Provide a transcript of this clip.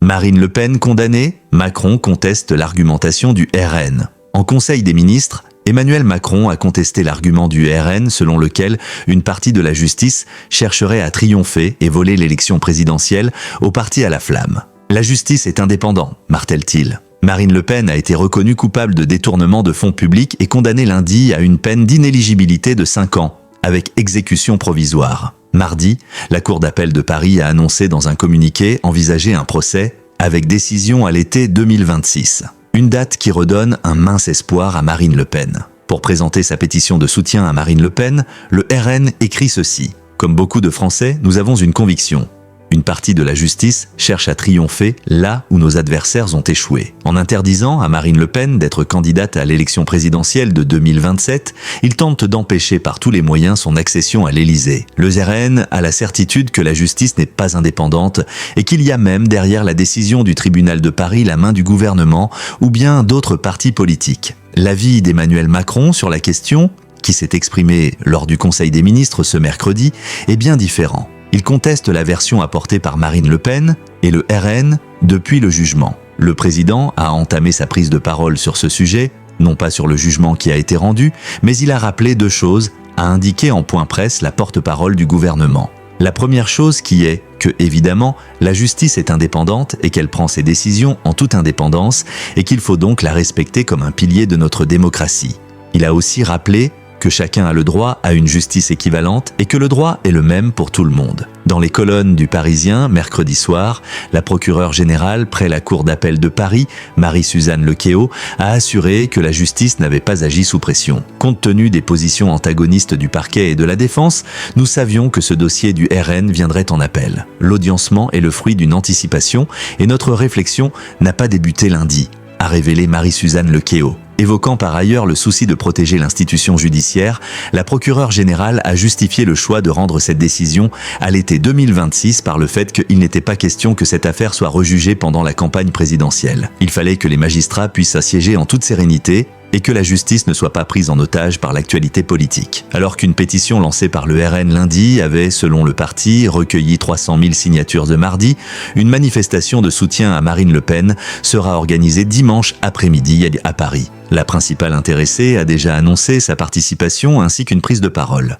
Marine Le Pen condamnée, Macron conteste l'argumentation du RN. En Conseil des ministres, Emmanuel Macron a contesté l'argument du RN selon lequel une partie de la justice chercherait à triompher et voler l'élection présidentielle au parti à la flamme. La justice est indépendante, martèle-t-il. Marine Le Pen a été reconnue coupable de détournement de fonds publics et condamnée lundi à une peine d'inéligibilité de 5 ans, avec exécution provisoire. Mardi, la Cour d'appel de Paris a annoncé dans un communiqué envisager un procès avec décision à l'été 2026. Une date qui redonne un mince espoir à Marine Le Pen. Pour présenter sa pétition de soutien à Marine Le Pen, le RN écrit ceci. « Comme beaucoup de Français, nous avons une conviction. Une partie de la justice cherche à triompher là où nos adversaires ont échoué. En interdisant à Marine Le Pen d'être candidate à l'élection présidentielle de 2027, il tente d'empêcher par tous les moyens son accession à l'Élysée. Le RN a la certitude que la justice n'est pas indépendante et qu'il y a même derrière la décision du tribunal de Paris la main du gouvernement ou bien d'autres partis politiques. L'avis d'Emmanuel Macron sur la question, qui s'est exprimé lors du Conseil des ministres ce mercredi, est bien différent. Il conteste la version apportée par Marine Le Pen et le RN depuis le jugement. Le président a entamé sa prise de parole sur ce sujet, non pas sur le jugement qui a été rendu, mais il a rappelé 2 choses, a indiqué en point presse la porte-parole du gouvernement. La première chose qui est que, évidemment, la justice est indépendante et qu'elle prend ses décisions en toute indépendance et qu'il faut donc la respecter comme un pilier de notre démocratie. Il a aussi rappelé que chacun a le droit à une justice équivalente et que le droit est le même pour tout le monde. Dans les colonnes du Parisien, mercredi soir, la procureure générale près la Cour d'appel de Paris, Marie-Suzanne Lequéot, a assuré que la justice n'avait pas agi sous pression. Compte tenu des positions antagonistes du parquet et de la défense, nous savions que ce dossier du RN viendrait en appel. L'audiencement est le fruit d'une anticipation et notre réflexion n'a pas débuté lundi, a révélé Marie-Suzanne Lequéot. Évoquant par ailleurs le souci de protéger l'institution judiciaire, la procureure générale a justifié le choix de rendre cette décision à l'été 2026 par le fait qu'il n'était pas question que cette affaire soit rejugée pendant la campagne présidentielle. Il fallait que les magistrats puissent assiéger en toute sérénité et que la justice ne soit pas prise en otage par l'actualité politique. Alors qu'une pétition lancée par le RN lundi avait, selon le parti, recueilli 300 000 signatures de mardi, une manifestation de soutien à Marine Le Pen sera organisée dimanche après-midi à Paris. La principale intéressée a déjà annoncé sa participation ainsi qu'une prise de parole.